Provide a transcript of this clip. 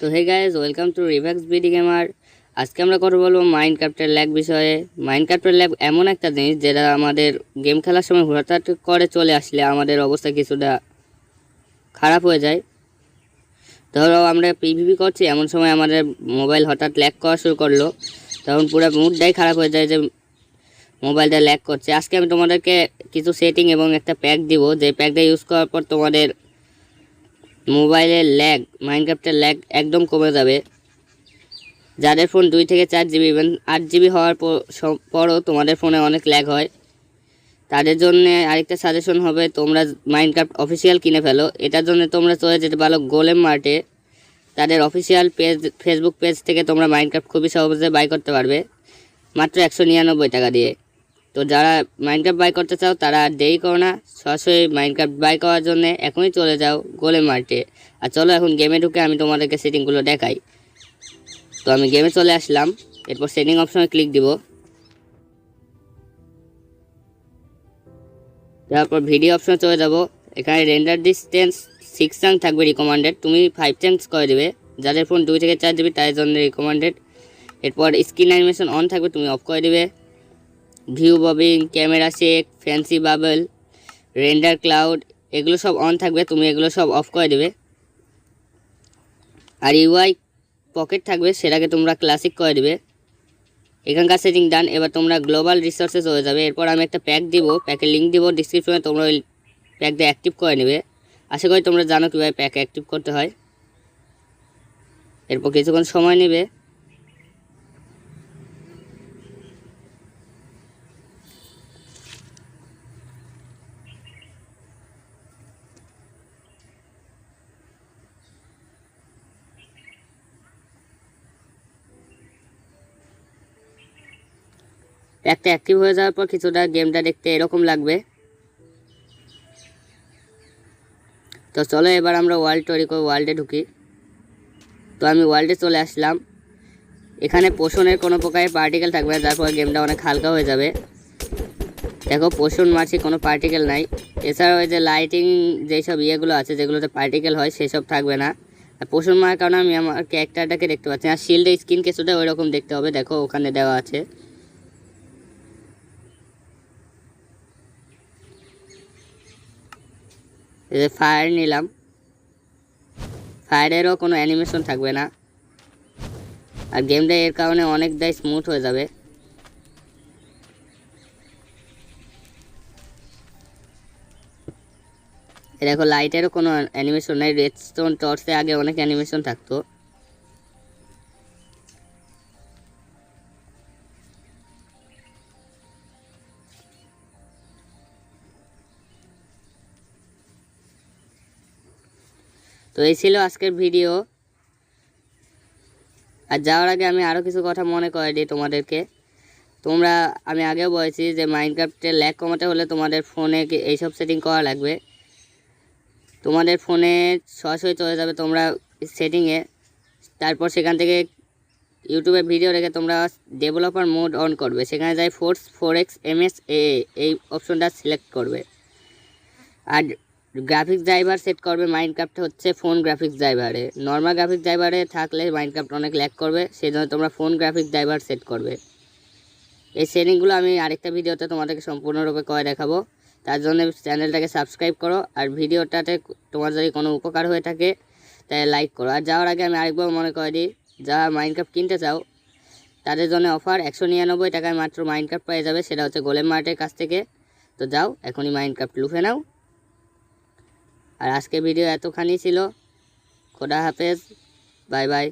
তো hey guys, welcome to Revax BD gamer. আজকে আমরা কথা বলবো মাইনক্রাফটের ল্যাগ বিষয়ে। মাইনক্রাফটের ল্যাগ এমন একটা জিনিস যেটা আমাদের গেম খেলার সময় হঠাৎ করে চলে আসলে আমাদের অবস্থা কিছুটা খারাপ হয়ে যায়। ধরো আমরা পিভিপি করছি, এমন সময় আমাদের মোবাইল হঠাৎ ল্যাগ করা শুরু করলো, তখন পুরো মুডটাই খারাপ হয়ে যায় যে মোবাইলটা ল্যাগ করছে। আজকে আমি তোমাদেরকে কিছু সেটিং এবং একটা প্যাক দিব, যে প্যাকটা ইউজ করার পর তোমাদের মোবাইলের ল্যাগ, মাইনক্রাফটের ল্যাগ একদম কমে যাবে। যাদের ফোন 2 থেকে 4 জিবি ইভেন 8 জিবি হওয়ার পরও তোমাদের ফোনে অনেক ল্যাগ হয়, তাদের জন্য আরেকটা সাজেশন হবে, তোমরা মাইনক্রাফট অফিসিয়াল কিনে ফেলো। এটার জন্য তোমরা চলে যেতে পারো গোলেম মার্টে। তাদের অফিসিয়াল পেজ, ফেসবুক পেজ থেকে তোমরা মাইনক্রাফট খুবই সহজে বাই করতে পারবে মাত্র 199 টাকা দিয়ে। তো যারা মাইনক্রাফট বাই করতে চাও তারা আর দেরি করো না, সরাসরি মাইনক্রাফট বাই করার জন্য এখনই চলে যাও গোলেম মার্টে। আর চলো এখন গেমে ঢুকে আমি তোমাদেরকে সেটিংগুলো দেখাই। তো আমি গেমে চলে আসলাম, এরপর সেটিং অপশনে ক্লিক দিব। তারপর ভিডিও অপশনে চলে যাব। এখানে রেন্ডার ডিস্টেন্স 6 চান্স থাকবে রিকমেন্ডেড, তুমি 5 চান্স করে দেবে। যাদের ফোন 2 থেকে 4 জিবি তাদের জন্য রিকমেন্ডেড। এরপর স্ক্রিন অ্যানিমেশন অন থাকবে, তুমি অফ করে দেবে। View bobbing, camera shake, fancy bubble, render cloud, এগুলো সব অন থাকবে, তুমি এগুলো সব অফ করে দেবে। আর ইউআই পকেট থাকবে, সেটাকে তোমরা ক্লাসিক করে দেবে। এখানকার সেটিং ডান। এবার তোমরা গ্লোবাল রিসোর্সে চলে যাবে। এরপর আমি একটা প্যাক দিব, প্যাকের লিঙ্ক দিব ডিসক্রিপশনে, তোমরা ওই প্যাকটা অ্যাক্টিভ করে নেবে। আশা করি তোমরা জানো কীভাবে প্যাক অ্যাক্টিভ করতে হয়। এরপর কিছুক্ষণ সময় নেবে। প্যাকটা অ্যাক্টিভ হয়ে যাওয়ার পর কিছুটা গেমটা দেখতে এরকম লাগবে। তো চলো এবার আমরা ওয়ার্ল্ড তৈরি করে ওয়ার্ল্ডে ঢুকি। তো আমি ওয়ার্ল্ডে চলে আসলাম। এখানে পোষণের কোনো প্রকারের পার্টিকেল থাকবে না, যার ফলে গেমটা অনেক হালকা হয়ে যাবে। দেখো পোষণ মারছি, কোনো পার্টিকেল নাই। এছাড়াও ওই যে লাইটিং যেসব ইয়েগুলো আছে যেগুলোতে পার্টিকেল হয় সেসব থাকবে না। আর পোষণ মারার কারণে আমি আমার ক্যারেক্টারটাকে দেখতে পাচ্ছি। আর শিল্ডের স্কিন কিছুটা ওই রকম দেখতে হবে, দেখো ওখানে দেওয়া আছে। এই যে ফায়ার নিলাম, ফায়ারেরও কোনো অ্যানিমেশন থাকবে না। আর গেমটা এর কারণে অনেকটাই স্মুথ হয়ে যাবে। দেখো লাইটেরও কোনো অ্যানিমেশন নাই। রেডস্টোন টর্চে আগে অনেক অ্যানিমেশন থাকতো। তো এই ছিল আজকের ভিডিও। আর যাওয়ার আগে আমি আরও কিছু কথা মনে করে দিই তোমাদেরকে। আমি আগেও বলেছি যে মাইনক্রাফটের ল্যাগ কমাতে হলে তোমাদের ফোনে এইসব সেটিং করা লাগবে। তোমাদের ফোনে সরাসরি চলে যাবে তোমরা সেটিংয়ে, তারপর সেখান থেকে ইউটিউবে ভিডিও রেখে তোমরা ডেভেলপার মোড অন করবে। সেখানে যাই ফোর্স 4x MSAA এই অপশনটা সিলেক্ট করবে। আর গ্রাফিক্স ড্রাইভার সেট করবে। মাইনক্রাফট হচ্ছে ফোন গ্রাফিক্স ড্রাইভারে, নর্মাল গ্রাফিক্স ড্রাইভারে থাকলে মাইনক্রাফট অনেক ল্যাগ করবে, সেই জন্য তোমরা ফোন গ্রাফিক্স ড্রাইভার সেট করবে। এই সেটিংগুলো আমি আরেকটা ভিডিওতে তোমাদেরকে সম্পূর্ণরূপে করে দেখাবো। তার জন্য চ্যানেলটাকে সাবস্ক্রাইব করো, আর ভিডিওটাতে তোমার যদি কোনো উপকার হয়ে থাকে তাহলে লাইক করো। আর যাওয়ার আগে আমি আরেকবার মনে করে দিই, যারা মাইনক্রাফট কিনতে চাও তাদের জন্য অফার 199 টাকায় মাত্র মাইনক্রাফট পেয়ে যাবে, সেটা হচ্ছে গোলেম মার্টের কাছ থেকে। তো যাও এখনই মাইনক্রাফট লুফে নাও। আর আজকে ভিডিও এতখানি ছিল। খোদা হাফেজ, বাই বাই।